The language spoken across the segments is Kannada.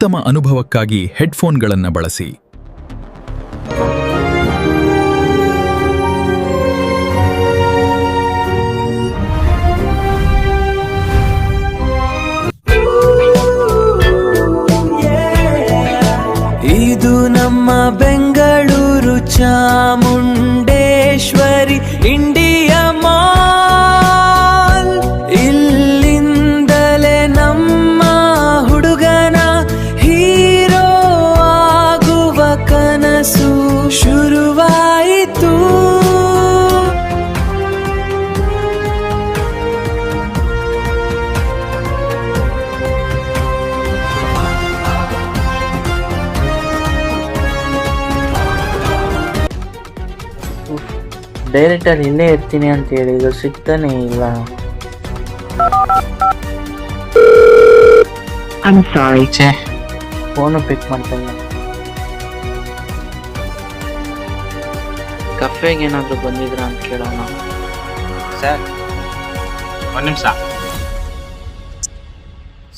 ಉತ್ತಮ ಅನುಭವಕ್ಕಾಗಿ ಹೆಡ್ಫೋನ್ಗಳನ್ನು ಬಳಸಿ. ಇದು ನಮ್ಮ ಬೆಂಗಳೂರು ಚಾಮುಂಡೇಶ್ವರಿ ಇಂಡಿಯಾ ಮಾಲ್. ಇಲ್ಲಿಂದಲೇ ನಮ್ಮ ಹುಡುಗನ ಹೀರೋ ಆಗುವ ಕನಸು ಶುರುವಾಯಿತು. ಡೈರೆಕ್ಟರ್ ಇಲ್ಲೇ ಇರ್ತೀನಿ ಅಂತ ಹೇಳಿದ್ರು, ಸಿಗ್ತಾನೆ ಇಲ್ಲ. ಫೋನು ಪಿಕ್ ಮಾಡ್ತಾ ಇಲ್ಲ. ಕಫೆಗೆ ಏನಾದ್ರು ಬಂದಿದ್ರ ಅಂತ ಕೇಳೋಣ. ಸರ್ ಒಂದು ನಿಮಿಷ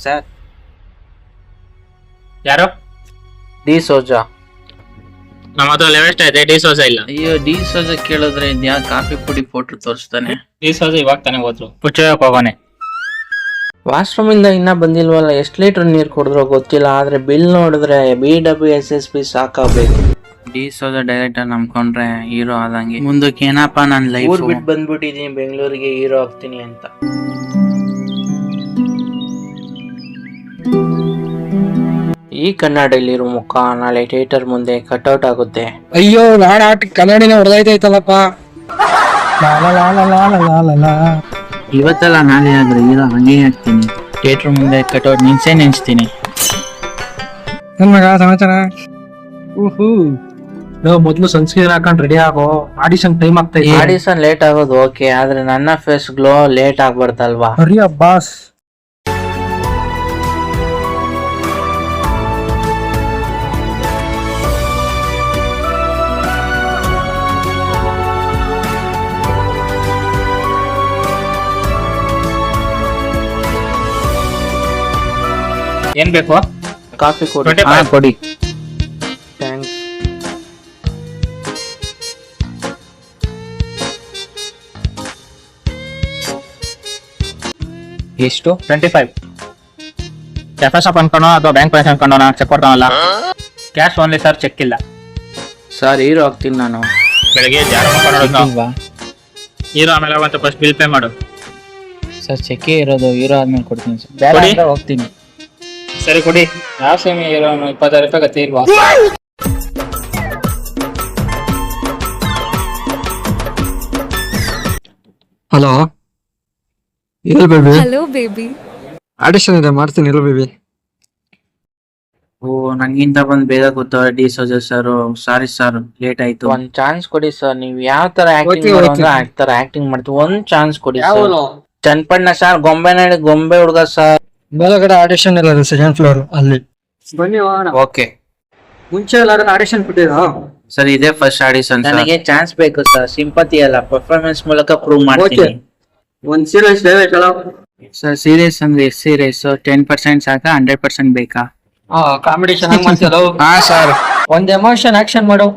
ಸರ್. ಯಾರು? ಡಿ ಸೋಜಾ. ನಮ್ಮ ಹತ್ರ ಲೆವೆಸ್ಟ್ ಇದೆ, ಡಿ ಸೋಜಾ ಇಲ್ಲ. ಅಯ್ಯೋ, ಡಿ ಸೋಜಾ ಕೇಳಿದ್ರೆ ಇದ್ಯಾ ಕಾಫಿ ಪುಡಿ ಫೋಟೋ ತೋರಿಸ್ತಾನೆ. ಡಿ ಸೋಜಾ ಇವಾಗ ತಾನೇ ಹೋದ್ರು, ಪುಚ್ಚೋಕ್ ಹೋಗೋನೆ. ವಾಶ್ರೂಮ್ ಇಂದ ಇನ್ನ ಬಂದಿಲ್ವಲ್ಲ, ಎಷ್ಟು ಲೀಟರ್ ನೀರು ಕುಡಿದ್ರೋ ಗೊತ್ತಿಲ್ಲ, ಆದ್ರೆ ಬಿಲ್ ನೋಡಿದ್ರೆ BWSSB ಸಾಕಾಗಬೇಕು. ಡಿ ಸೋಜಾ ಡೈರೆಕ್ಟರ್ ನಂಬ್ಕೊಂಡ್ರೆ ಹೀರೋ ಆದಂಗೆ. ಮುಂದಕ್ಕೆ ಏನಪ್ಪಾ ನಾನು ಲೈಫ್ ಬಿಟ್ಟು ಬಂದ್ಬಿಟ್ಟಿದೀನಿ ಬೆಂಗಳೂರಿಗೆ, ಹೀರೋ ಆಗ್ತೀನಿ ಅಂತ. ಈ ಕನ್ನಡಲ್ಲಿರೋ ಮುಖ ನಾಳೆ ಥಿಯೇಟರ್ ಮುಂದೆ ಕಟ್ಔಟ್ ಆಗುತ್ತೆ. ಅಯ್ಯೋ, ನಾಡ ಕನ್ನಡಿನ ಹೊಡೆದೈತೈತಲ್ಲಪ್ಪ. ಇವತ್ತೆಲ್ಲ ನಾಳೆ ಆದ್ರೆ ಹೀರೋ ಹಂಗೆ ಆಗ್ತೀನಿ. ಥಿಯೇಟರ್ ಮುಂದೆ ಕಟ್ಔಟ್ ನೆನ್ಸ್ತೀನಿ. ನನ್ ಮಗ ಸಮಾಚಾರ. ಮೊದ್ಲು ಸನ್ಸ್ಕ್ರೀನ್ ಹಾಕೊಂಡ್ ರೆಡಿ ಆಗೋ, ಆಡಿಷನ್ ಟೈಮ್ ಆಗ್ತೈತೆ. ಆಡಿಷನ್ ಲೇಟ್ ಆಗೋದು ಓಕೆ, ಆದ್ರೆ ನನ್ನ ಫೇಸ್ ಗ್ಲೋ ಲೇಟ್ ಆಗ್ಬಾರ್ದಲ್ವಾ? ಅರಿಯ ಬಾಸ್. ಏನ್ ಬೇಕು? ಕಾಫಿ ಕೊಡಿ. 25. ಕೊಡಿ. ಥ್ಯಾಂಕ್ಸ್. ಎಷ್ಟು? 25. ಕೆಫೆ ಶಾಪ್ ಅನ್ಕೊಂಡೋ ಅಥವಾ ಬ್ಯಾಂಕ್ ಬ್ರಾಂಚ್ ಅನ್ಕೊಂಡೋಣ? ಚೆಕ್ ಕೊಡ್ತಾನಲ್ಲ. ಕ್ಯಾಶ್ ಓನ್ಲಿ ಸರ್, ಚೆಕ್ ಇಲ್ಲ. ಸರ್ ಹೀರೋ ಆಗ್ತೀನಿ ನಾನು. ಬೆಳಗ್ಗೆ ಹೀರೋ ಆಮೇಲೆ ಒಂದು ಫಸ್ಟ್ ಬಿಲ್ ಪೇ ಮಾಡು. ಸರ್ ಚೆಕ್ಕೆ ಇರೋದು, ಹೀರೋ ಆದ್ಮೇಲೆ ಕೊಡ್ತೀನಿ ಸರ್. ಕೊಡಿ. ಬೇಡ ಹೋಗ್ತೀನಿ. ಸರಿ ಕೊಡಿ. ಯಾವ ಸೇಮಿ ಹೀರೋ? 20,000 ರೂಪಾಯಿ ಗತಿ ಇಲ್ವಾ? ಹಲೋ, ಇಲ್ಲ ಬೇಬಿ. Hello baby. ಆಡಿಷನ್ ಇದೆ, ಮಾಡ್ತೀನಿ ಇರೋ ಬೇಬಿ. ಓ, ನಂಗಿಂತ ಬಂದ್ ಬೇಗ ಗೊತ್ತವ್ರೆ D'Souza sir. Sorry sir, late ಆಯ್ತು. ಒಂದ್ ಚಾನ್ಸ್ ಕೊಡಿ ಸರ್. ನೀವ್ ಯಾವ ತರ ಆಕ್ಟಿಂಗ್ ಮಾಡೋಂದ್ರೆ ಆ ತರ ಆಕ್ಟಿಂಗ್ ಮಾಡ್ತೀವಿ. ಒಂದ್ ಚಾನ್ಸ್ ಕೊಡಿ ಸರ್. ಚನ್ನಪಣ್ಣ ಸರ್, ಗೊಂಬೆ ಹುಡುಗ ಸರ್. ಮೇಲಗಡೆ ಆಡಿಷನ್ ಇಲ್ಲ, ಸೆಕೆಂಡ್ ಫ್ಲೋರ್ ಅಲ್ಲಿ. ಬನ್ನಿ ಹೋಗೋಣ. ಓಕೆ. ಮುಂಚೆ ಎಲ್ಲಾರು ಆಡಿಷನ್ ಕೊಟ್ಟಿರಾ? ಸರ್ ಇದೇ ಫಸ್ಟ್ ಆಡಿಷನ್. ನನಗೆ ಚಾನ್ಸ್ ಬೇಕು ಸರ್, ಸಿಂಪತಿ ಅಲ್ಲ, ಪರ್ಫಾರ್ಮೆನ್ಸ್ ಮೂಲಕ ಪ್ರೂವ್ ಮಾಡ್ತೀನಿ. ಒಂದ್ ಸೀರಿಯಸ್ ಸರ್ ಸೀರಿಯಸ್ ಅಂದ್ರೆ ಎಷ್ಟು ಸೀರಿಯಸ್? 10% ಸಾಕಾ 100% ಬೇಕಾ? ಕಾಮಿಡಿ ಚೆನ್ನಾಗಿ ಮಾಡ್ತೀರಾ? ಹಾ ಸರ್. ಒಂದ್ ಎಮೋಷನ್ ಆಕ್ಷನ್ ಮಾಡು.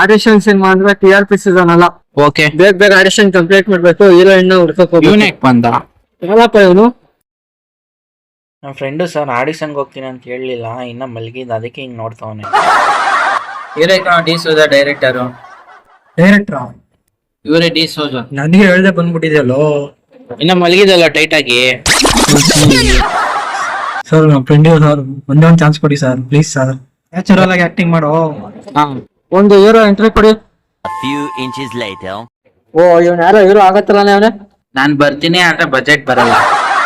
ಆಡಿಷನ್ ಸಿನಿಮಾ ಅಂದ್ರೆ TRP ಸೀಸನ್ ಅಲ್ಲ. ಓಕೆ. ಬೇಗ ಆಡಿಷನ್ ಕಂಪ್ಲೀಟ್ ಮಾಡ್ಬೇಕು. ಹೀರೋಯಿನ್ ಹುಡ್ಕಕ್ ಯೂನಿಕ್ ಬಂದ. ಏನಪ್ಪ ಇವನು? ನಮ್ಮ ಫ್ರೆಂಡು ಸರ್ ಆಡಿಷನ್ಗೆ ಹೋಗ್ತೀನಿ ಅಂತ ಹೇಳಲಿಲ್ಲ, ಇನ್ನ ಮಲಗಿದ, ಅದಕ್ಕೆ ಹಿಂಗ್ ನೋಡ್ತಾವನೆ. D'Souza director. ಡೈರೆಕ್ಟ್ರಾ? ಇವರೇ ಡಿ ಸೋಜಾ. ನನಗೆ ಹೇಳ್ದೆ ಬಂದ್ಬಿಟ್ಟಿದೆಯಲ್ಲೋ. ಇನ್ನ ಮಲಗಿದಲ್ಲ ಟೈಟ್ ಆಗಿ. ಸರ್ ನಮ್ಮ ಫ್ರೆಂಡ್ ಸರ್, ಒಂದೇ ಒಂದು ಚಾನ್ಸ್ ಕೊಡಿ ಸರ್, ಪ್ಲೀಸ್ ಸರ್. ನ್ಯಾಚುರಲ್ ಆಗಿ ಆಕ್ಟಿಂಗ್ ಮಾಡೋ. ಒಂದು ಹೀರೋ ಎಂಟ್ರಿ ಕೊಡಿ. ಓ, ಇವನ್ ಯಾರೋ ಹೀರೋ ಆಗತ್ತಲ್ಲ ಅವನೇ. ನಾನ್ ಬರ್ತೀನಿ ಆದ್ರೆ ಬಜೆಟ್ ಬರಲ್ಲ.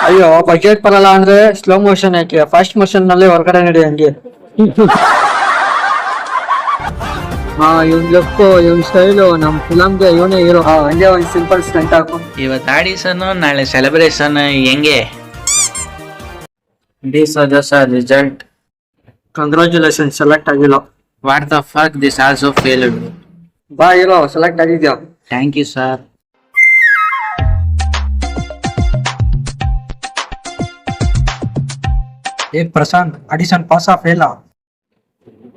ಅಯ್ಯೋ, ಬಜೆಟ್ ಬರಲ್ಲ ಅಂದ್ರೆ ಸ್ಲೋ ಮೋಷನ್ ಯಾಕೆ? ಫಾಸ್ಟ್ ಮೋಷನ್ ನಲ್ಲಿ ಹೊರಗಡೆ ನಡಿ ಹಂಗೆ. ಇವನ್ ಲುಕ್, ಇವನ್ ಸ್ಟೈಲು, ನಮ್ ಫಿಲಮ್ಗೆ ಇವನೇ ಹೀರೋ. ಹಂಗೆ ಒಂದ್ ಸಿಂಪಲ್ ಸ್ಟಂಟ್ ಹಾಕು. ಇವತ್ತು ಆಡಿಷನ್, ನಾಳೆ ಸೆಲೆಬ್ರೇಷನ್. ಹೆಂಗೆ? D'Souza sir result. Congratulation, select ಆಗಿಲ್ಲ. What the fuck, this also failed. ಬಾ ಹೀರೋ, ಸೆಲೆಕ್ಟ್ ಆಗಿದ್ಯಾ? Thank you sir. Prashanth audition pass fail?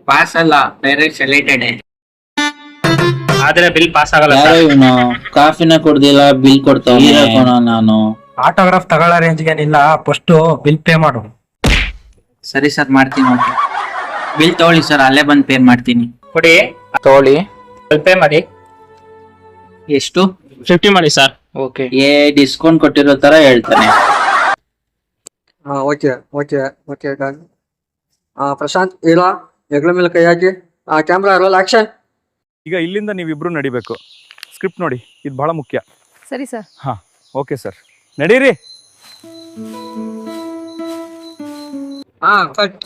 Pass ಅಲ್ಲ, ಡೈರೆಕ್ಟ್ ಸೆಲೆಕ್ಟೆಡ್. ಆದ್ರೆ ಬಿಲ್ ಪಾಸ್ ಆಗಲ್ಲ ಯಾರೋ ಸರ್. ಇವನು ಕಾಫಿನ ಕೊಡ್ದಿಲ್ಲ, ಬಿಲ್ ಕೊಡ್ತಾವ ನಾನು. ಆಟೋಗ್ರಾಫ್ ತಗೊಳ್ಳೋ ರೇಂಜ್ಗೇನಿಲ್ಲ, ಫಸ್ಟ್ ಬಿಲ್ ಪೇ ಮಾಡು. ಸರಿ ಸರ್, ಮಾಡ್ತೀನಿ. ಬಿಲ್ ತಗೊಳ್ಳಿ ಸರ್, ಅಲ್ಲೇ ಬಂದು ಪೇ ಮಾಡ್ತೀನಿ. ಕೊಡಿ, ತಗೊಳ್ಳಿ. ಪೇ ಮಾಡಿ. ಎಷ್ಟು? 50 ಮಾಡಿ ಸರ್. ಓಕೆ. ಡಿಸ್ಕೌಂಟ್ ಕೊಟ್ಟಿರೋ ತರ ಹೇಳ್ತಾನೆ. Okay done. ಪ್ರಶಾಂತ್ ಇಲ್ಲ ಹೆಗ್ಲ ಮೇಲೆ ಕೈ ಹಾಕಿ ಕ್ಯಾಮ್ರಾ ರೋಲ್ ಆಕ್ಷನ್. ಈಗ ಇಲ್ಲಿಂದ ನೀವಿಬ್ರು ನಡಿಬೇಕು. ಸ್ಕ್ರಿಪ್ಟ್ ನೋಡಿ, ಇದು ಬಹಳ ಮುಖ್ಯ. ಸರಿ ಸರ್. ಹಾ, ಓಕೆ ಸರ್, ನಡೀರಿ. ಕಟ್.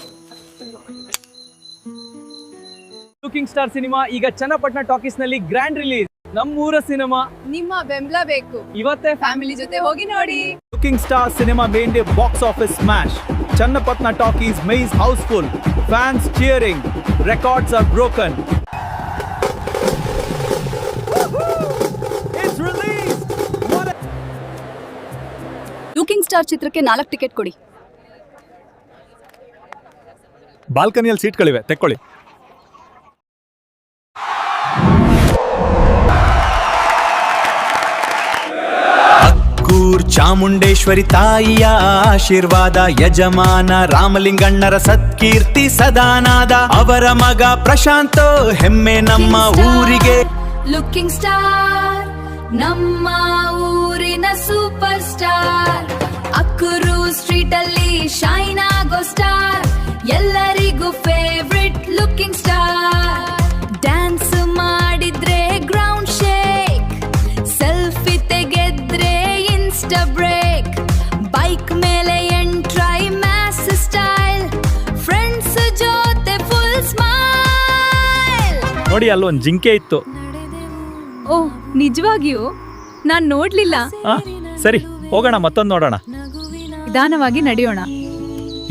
ಲುಕಿಂಗ್ ಸ್ಟಾರ್ ಸಿನಿಮಾ ಈಗ ಚನ್ನಪಟ್ಟಣ ಟಾಕೀಸ್ ನಲ್ಲಿ ಗ್ರ್ಯಾಂಡ್ ರಿಲೀಸ್. ನಮ್ಮೂರ ಸಿನಿಮಾ ನಿಮ್ಮ ಬೆಂಬಲ ಬೇಕು. ಇವತ್ತೇ ಫ್ಯಾಮಿಲಿ ಜೊತೆ ಹೋಗಿ ನೋಡಿ. Looking star cinema main day box office smash. Channapatna talkies ಮೇಸ್ housefull. Fans cheering. Records are broken. It's released. Looking star ಚಿತ್ರಕ್ಕೆ 4 ಟಿಕೆಟ್ ಕೊಡಿ. ಬಾಲ್ಕನಿಯಲ್ಲಿ ಸೀಟ್ಗಳಿವೆ, ತೆಕ್ಕೊಳ್ಳಿ. ಚಾಮುಂಡೇಶ್ವರಿ ತಾಯಿಯ ಆಶೀರ್ವಾದ, ಯಜಮಾನ ರಾಮಲಿಂಗಣ್ಣರ ಸತ್ಕೀರ್ತಿ ಸದಾನಾದ, ಅವರ ಮಗ ಪ್ರಶಾಂತ್ ಹೆಮ್ಮೆ ನಮ್ಮ ಊರಿಗೆ. ಲುಕಿಂಗ್ ಸ್ಟಾರ್ ನಮ್ಮ ಊರಿನ ಸೂಪರ್ ಸ್ಟಾರ್. ಅಕ್ಕೂರು ಸ್ಟ್ರೀಟ್ ಅಲ್ಲಿ ಶೈನ್ ಆಗೋ ಸ್ಟಾರ್, ಎಲ್ಲರಿಗೂ ಫೇವ್ರೆಟ್ ಲುಕಿಂಗ್ ಸ್ಟಾರ್. ಡ್ಯಾನ್ಸ್ ಮಾಡಿದ್ರೆ ಗ್ರೌಂಡ್ ಶೇಕ್, ಸೆಲ್ಫಿ ತೆಗೆದ್ರೆ ಇನ್ಸ್ಟಾ ಬ್ರೇಕ್, ಬೈಕ್ ಮೇಲೆ ಎಂಟ್ರೈ ಮ್ಯಾಸ್ ಸ್ಟೈಲ್, ಫ್ರೆಂಡ್ಸ್ ಜೊತೆ ಫುಲ್ ಸ್ಮೈಲ್. ನೋಡಿ, ಅಲ್ಲೊಂದು ಜಿಂಕೆ ಇತ್ತು. ಓ, ನಿಜವಾಗಿಯೂ ನಾನ್ ನೋಡ್ಲಿಲ್ಲ. ಸರಿ, ಹೋಗೋಣ, ಮತ್ತೊಂದು ನೋಡೋಣ. ನಿಧಾನವಾಗಿ ನಡೆಯೋಣ.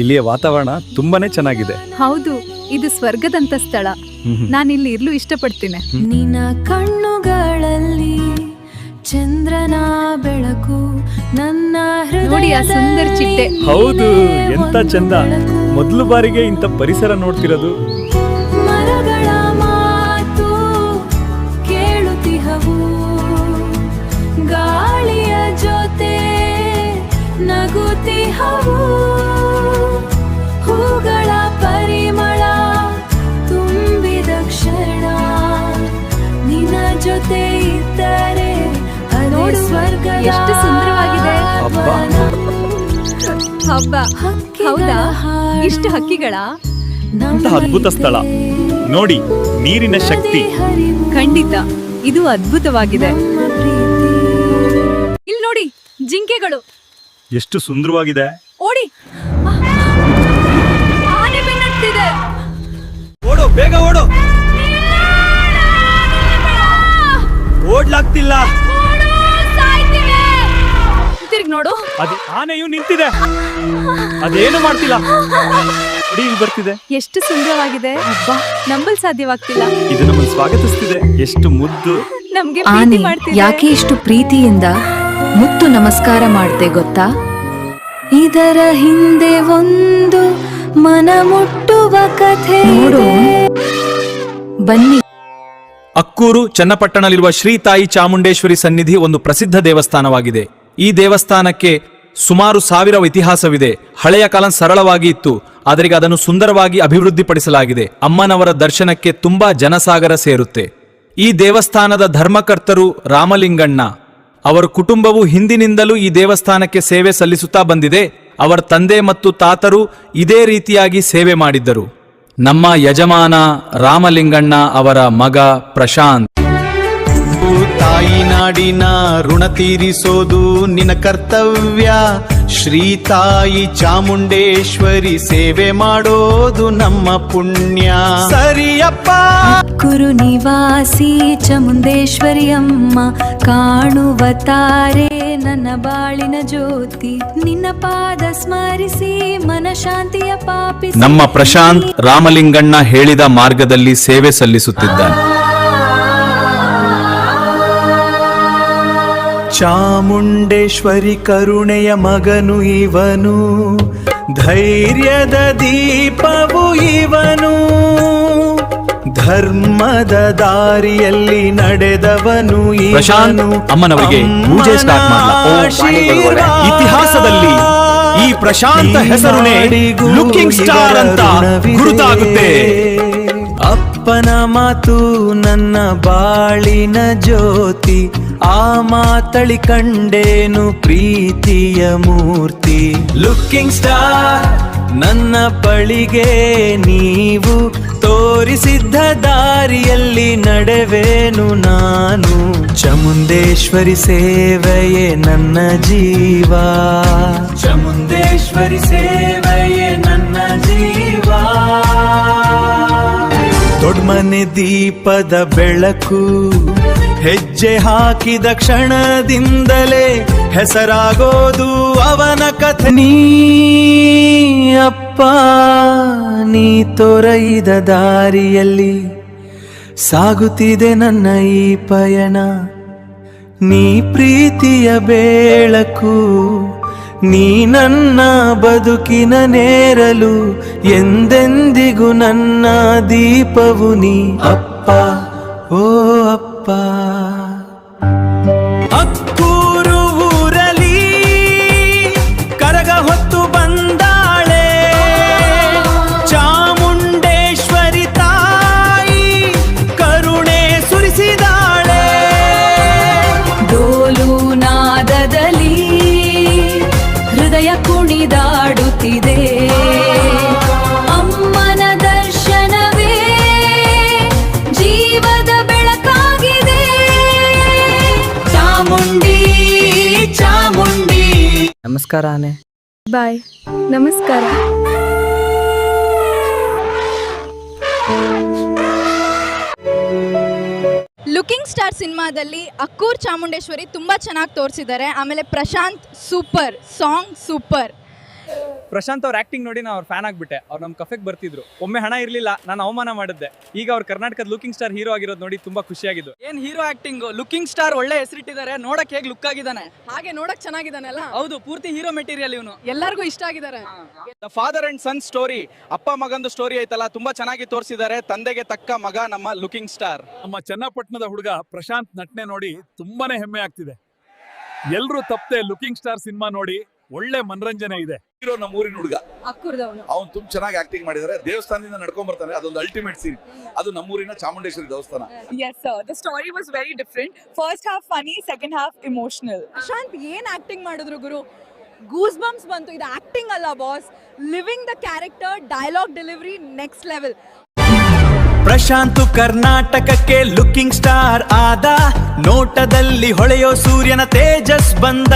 ಇಲ್ಲಿಯ ವಾತಾವರಣ ತುಂಬಾನೇ ಚೆನ್ನಾಗಿದೆ. ಹೌದು, ಇದು ಸ್ವರ್ಗದಂತ ಸ್ಥಳ. ನಾನಿಲ್ಲಿ ಇರ್ಲು ಇಷ್ಟಪಡ್ತೀನಿ. ನಿನ್ನ ಕಣ್ಣುಗಳಲ್ಲಿ ಚಂದ್ರನ ಬೆಳಕು, ನನ್ನ ನೋಡಿ ಆ ಸುಂದರ ಚಿಟ್ಟೆ. ಹೌದು, ಎಂತ ಚಂದ. ಮೊದಲು ಬಾರಿಗೆ ಇಂಥ ಪರಿಸರ ನೋಡ್ತಿರೋದು. ಮರಗಳ ಮಾತು ಕೇಳುತ್ತಿಹವು, ಗಾಳಿಯ ಜೊತೆ ನಗುತ್ತಿಹವು, ಹೂಗಳ ಪರಿಮಳ ತುಂಬಿದ ಕ್ಷಣ, ನಿನ್ನ ಜೊತೆ ಇದ್ದರೆ ನೋಡು, ಸ್ವರ್ಗ ಎಷ್ಟು ಸುಂದರವಾಗಿದೆ. ಹಬ್ಬ, ಹೌದಾ? ಇಷ್ಟು ಹಕ್ಕಿಗಳ ಅಂತ ಅದ್ಭುತ ಸ್ಥಳ ನೋಡಿ, ನೀರಿನ ಶಕ್ತಿ. ಖಂಡಿತ ಇದು ಅದ್ಭುತವಾಗಿದೆ. ಇಲ್ಲಿ ನೋಡಿ, ಜಿಂಕೆಗಳು ಎಷ್ಟು ಸುಂದರವಾಗಿದೆ. ಓಡಿ, ಆನೆ ಬೆನ್ನತ್ತಿದೆ. ಓಡು, ಬೇಗ ಓಡು. ಓಡ್ಲಾಗ್ತಿಲ್ಲ. ತಿರ್ಗಿ ನೋಡು, ಅದು ಆನೆಯು ನಿಂತಿದೆ, ಅದೇನು ಮಾಡ್ತಿಲ್ಲ. ಇಲ್ಲಿ ಬರ್ತಿದೆ. ಎಷ್ಟು ಸುಂದರವಾಗಿದೆ. ಅಬ್ಬಾ, ನಂಬಲ್ ಸಾಧ್ಯವಾಗ್ತಿಲ್ಲ. ಇದು ನಮ್ಮನ್ನು ಸ್ವಾಗತಿಸ್ತಿದೆ. ಎಷ್ಟು ಮುದ್ದು. ನಮ್ಗೆ ಆನೆ ಪ್ರೀತಿ ಮಾಡ್ತಿದೆ. ಯಾಕೆ ಇಷ್ಟು ಪ್ರೀತಿಯಿಂದ ಮುತ್ತು ನಮಸ್ಕಾರ ಮಾಡ್ತೆ ಗೊತ್ತಾ? ಇದರ ಹಿಂದೆ ಒಂದು ಮನ ಮುಟ್ಟುವ ಕಥೆ ನೋಡು. ಬನ್ನಿ. ಅಕ್ಕೂರು ಚನ್ನಪಟ್ಟಣದಲ್ಲಿರುವ ಶ್ರೀ ತಾಯಿ ಚಾಮುಂಡೇಶ್ವರಿ ಸನ್ನಿಧಿ ಒಂದು ಪ್ರಸಿದ್ಧ ದೇವಸ್ಥಾನವಾಗಿದೆ. ಈ ದೇವಸ್ಥಾನಕ್ಕೆ ಸುಮಾರು 1000 ಇತಿಹಾಸವಿದೆ. ಹಳೆಯ ಕಾಲ ಸರಳವಾಗಿ ಇತ್ತು, ಆದರೆ ಈಗ ಅದನ್ನು ಸುಂದರವಾಗಿ ಅಭಿವೃದ್ಧಿಪಡಿಸಲಾಗಿದೆ. ಅಮ್ಮನವರ ದರ್ಶನಕ್ಕೆ ತುಂಬಾ ಜನಸಾಗರ ಸೇರುತ್ತೆ. ಈ ದೇವಸ್ಥಾನದ ಧರ್ಮಕರ್ತರು ರಾಮಲಿಂಗಣ್ಣ. ಅವರ ಕುಟುಂಬವು ಹಿಂದಿನಿಂದಲೂ ಈ ದೇವಸ್ಥಾನಕ್ಕೆ ಸೇವೆ ಸಲ್ಲಿಸುತ್ತಾ ಬಂದಿದೆ. ಅವರ ತಂದೆ ಮತ್ತು ತಾತರು ಇದೇ ರೀತಿಯಾಗಿ ಸೇವೆ ಮಾಡಿದ್ದರು. ನಮ್ಮ ಯಜಮಾನ ರಾಮಲಿಂಗಣ್ಣ ಅವರ ಮಗ ಪ್ರಶಾಂತ್. ತಾಯಿ ನಾಡಿನ ಋಣ ತೀರಿಸೋದು ನಿನ್ನ ಕರ್ತವ್ಯ. ಶ್ರೀ ತಾಯಿ ಚಾಮುಂಡೇಶ್ವರಿ ಸೇವೆ ಮಾಡೋದು ನಮ್ಮ ಪುಣ್ಯ. ಸರಿಯಪ್ಪ. ಕುರು ನಿವಾಸಿ ಚಾಮುಂಡೇಶ್ವರಿ ಅಮ್ಮ, ಕಾಣುವ ತಾರೆ ನನ್ನ ಬಾಳಿನ ಜ್ಯೋತಿ, ನಿನ್ನ ಪಾದ ಸ್ಮರಿಸಿ ಮನ ಶಾಂತಿಯ ಪಾಪಿಸಿ. ನಮ್ಮ ಪ್ರಶಾಂತ್ ರಾಮಲಿಂಗಣ್ಣ ಹೇಳಿದ ಮಾರ್ಗದಲ್ಲಿ ಸೇವೆ ಸಲ್ಲಿಸುತ್ತಿದ್ದಾನೆ. ಚಾಮುಂಡೇಶ್ವರಿ ಕರುಣೆಯ ಮಗನು ಇವನು, ಧೈರ್ಯದ ದೀಪವು ಇವನು, ಧರ್ಮದ ದಾರಿಯಲ್ಲಿ ನಡೆದವನು ಪ್ರಶಾಂತ್ ಇವನು. ಅಮ್ಮನವರಿಗೆ ಪೂಜೆ ಸ್ಟಾರ್ಟ್ ಮಾಡಲ. ಇತಿಹಾಸದಲ್ಲಿ ಈ ಪ್ರಶಾಂತ ಹೆಸರುನೇ ಲುಕಿಂಗ್ ಸ್ಟಾರ್ ಅಂತ ಗುರುತಾಗುತ್ತೆ. ಅಪ್ಪನ ಮಾತು ನನ್ನ ಬಾಳಿನ ಜ್ಯೋತಿ, ಆ ಮಾತಳಿ ಕಂಡೇನು ಪ್ರೀತಿಯ ಮೂರ್ತಿ. ಲುಕಿಂಗ್ ಸ್ಟಾರ್ ನನ್ನ ಬಳಿಗೆ ನೀವು, ತೋರಿಸಿದ್ದ ದಾರಿಯಲ್ಲಿ ನಡೆವೇನು ನಾನು. ಚಾಮುಂಡೇಶ್ವರಿ ಸೇವೆಯೇ ನನ್ನ ಜೀವ, ಚಾಮುಂಡೇಶ್ವರಿ ಸೇವೆಯೇ ನನ್ನ ಜೀವ. ದೊಡ್ಮನೆ ದೀಪದ ಬೆಳಕು, ಹೆಜ್ಜೆ ಹಾಕಿದ ಕ್ಷಣದಿಂದಲೇ ಹೆಸರಾಗೋದು ಅವನ ಕಥೆ. ನೀ ಅಪ್ಪ ನೀ ತೊರೆದ ದಾರಿಯಲ್ಲಿ ಸಾಗುತ್ತಿದೆ ನನ್ನ ಈ ಪಯಣ. ನೀ ಪ್ರೀತಿಯ ಬೆಳಕು, ನೀ ನನ್ನ ಬದುಕಿನ ನೇರಲು, ಎಂದೆಂದಿಗೂ ನನ್ನ ದೀಪವು ನೀ ಅಪ್ಪ, ಓ ಅಪ್ಪ. ಅಕ್ಕೂರು ಊರಲಿ ಕರಗ ಹೊತ್ತು ಬಂದಾಳೆ ಚಾಮುಂಡೇಶ್ವರಿ ತಾಯಿ, ಕರುಣೆ ಸುರಿಸಿದಾಳೆ. ಡೋಲು ನಾದದಲ್ಲಿ ಹೃದಯ ಕುಣಿದಾಡುತ್ತಿದೆ, ಅಮ್ಮನ ದರ್ಶನವೇ ಜೀವದ ಬೆಳಕಾಗಿದೆ. ಚಾಮುಂಡಿ ಚಾಮುಂಡಿ. ನಮಸ್ಕಾರ ಆನೆ. ಬಾಯ್. ನಮಸ್ಕಾರ. ಲುಕಿಂಗ್ ಸ್ಟಾರ್ ಸಿನಿಮಾದಲ್ಲಿ ಅಕ್ಕೂರ್ ಚಾಮುಂಡೇಶ್ವರಿ ತುಂಬ ಚೆನ್ನಾಗಿ ತೋರಿಸಿದ್ದಾರೆ. ಆಮೇಲೆ Prashant super, song super. Prashant ಅವ್ರ ಆಕ್ಟಿಂಗ್ ನೋಡಿ ನಾನು ಅವ್ರ ಫ್ಯಾನ್ ಆಗ್ಬಿಟ್ಟೆ. ಅವ್ರು ನಮ್ಮ ಕಫೆಗೆ ಬರ್ತಿದ್ರು. ಒಮ್ಮೆ ಹಣ ಇರಲಿಲ್ಲ, ನಾನು ಅವಮಾನ ಮಾಡಿದ್ದೆ. ಈಗ ಅವ್ರು ಕರ್ನಾಟಕದ ಲುಕಿಂಗ್ ಸ್ಟಾರ್ ಹೀರೋ ಆಗಿರೋದು ನೋಡಿ ತುಂಬಾ ಖುಷಿಯಾಗಿದ್ದು. ಏನ್ ಹೀರೋ ಆಕ್ಟಿಂಗ್, ಲುಕಿಂಗ್ ಸ್ಟಾರ್ ಒಳ್ಳೆ ಹೆಸರಿಟ್ಟಿದ್ದಾರೆ. ನೋಡಕ್ ಹೇಗ್ ಲುಕ್ ಆಗಿದ್ದಾನೆ, ಹಾಗೆ ನೋಡಕ್ ಚೆನ್ನಾಗಿದ್ದಾನಲ್ಲ. ಹೌದು ಪೂರ್ತಿ ಹೀರೋ ಮೆಟೀರಿಯಲ್ ಇವನು. ಎಲ್ಲರಿಗೂ ಇಷ್ಟ ಆಗಿದ್ದಾರೆ. The father and son story, ಅಪ್ಪ ಮಗಂದು ಸ್ಟೋರಿ ಐತಲ್ಲ, ತುಂಬಾ ಚೆನ್ನಾಗಿ ತೋರಿಸಿದ್ದಾರೆ. ತಂದೆಗೆ ತಕ್ಕ ಮಗ ನಮ್ಮ ಲುಕಿಂಗ್ ಸ್ಟಾರ್. ನಮ್ಮ ಚನ್ನಪಟ್ಟಣದ ಹುಡುಗ ಪ್ರಶಾಂತ್ ನಟನೆ ನೋಡಿ ತುಂಬಾನೇ ಹೆಮ್ಮೆ ಆಗ್ತಿದೆ. ಎಲ್ರೂ ತಪ್ಪದೆ ಲುಕಿಂಗ್ ಸ್ಟಾರ್ ಸಿನಿಮಾ ನೋಡಿ, ಒಳ್ಳೆ ಮನರಂಜನೆ ಇದೆ. ಹೀರೋ ನಮ್ಮ ಊರಿನ ಹುಡುಗ, ಅಕ್ಕೂರ್ದವನು. ಅವ್ನು ತುಂಬ ಚೆನ್ನಾಗಿ ಆಕ್ಟಿಂಗ್ ಮಾಡಿದ್ದಾರೆ. ದೇವಸ್ಥಾನದಿಂದ ನಡ್ಕೊಂಡ್ ಬರ್ತಾನೆ, ಅದೊಂದು ಅಲ್ಟಿಮೇಟ್ ಸೀನ್. ಅದು ನಮ್ಮೂರಿನ ಚಾಮುಂಡೇಶ್ವರಿ ದೇವಸ್ಥಾನ. Yes sir, the story was very different. First half funny, second half emotional. Prashant ಏನ್ ಆಕ್ಟಿಂಗ್ ಮಾಡಿದ್ರು ಗುರು, ಗೂಸ್ ಬಂಪ್ಸ್ ಬಂತು. ಇದು ಆಕ್ಟಿಂಗ್ ಅಲ್ಲ boss, living the character, dialogue delivery next level. Prashant ಕರ್ನಾಟಕಕ್ಕೆ ಲುಕಿಂಗ್ ಸ್ಟಾರ್ ಆದ, ನೋಟದಲ್ಲಿ ಹೊಳೆಯೋ ಸೂರ್ಯನ ತೇಜಸ್ ಬಂದ,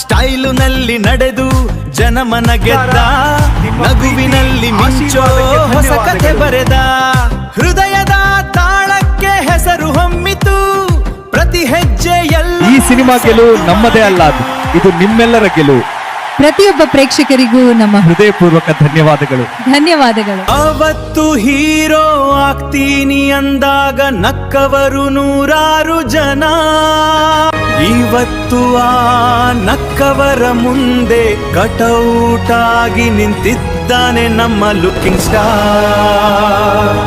ಸ್ಟೈಲುನಲ್ಲಿ ನಡೆದು ಜನಮನ ಗೆದ್ದ, ನಗುವಿನಲ್ಲಿ ಮಿಂಚೋ ಹೊಸ ಕಥೆ ಬರೆದ, ಹೃದಯದ ತಾಳಕ್ಕೆ ಹೆಸರು ಹೊಮ್ಮಿತು, ಪ್ರತಿ ಹೆಜ್ಜೆಯಲ್ಲಿ. ಈ ಸಿನಿಮಾ ಗೆಲುವು ನಮ್ಮದೇ ಅಲ್ಲ, ಇದು ನಿಮ್ಮೆಲ್ಲರ ಗೆಲುವು. ಪ್ರತಿಯೊಬ್ಬ ಪ್ರೇಕ್ಷಕರಿಗೂ ನಮ್ಮ ಹೃದಯಪೂರ್ವಕ ಧನ್ಯವಾದಗಳು. ಧನ್ಯವಾದಗಳು. ಅವತ್ತು ಹೀರೋ ಆಗ್ತೀನಿ ಅಂದಾಗ ನಕ್ಕವರು ನೂರಾರು ಜನ, ಇವತ್ತು ಆ ನಕ್ಕವರ ಮುಂದೆ ಕಟೌಟ್ ಆಗಿ ನಿಂತಿದ್ದಾನೆ ನಮ್ಮ ಲುಕಿಂಗ್ ಸ್ಟಾರ್.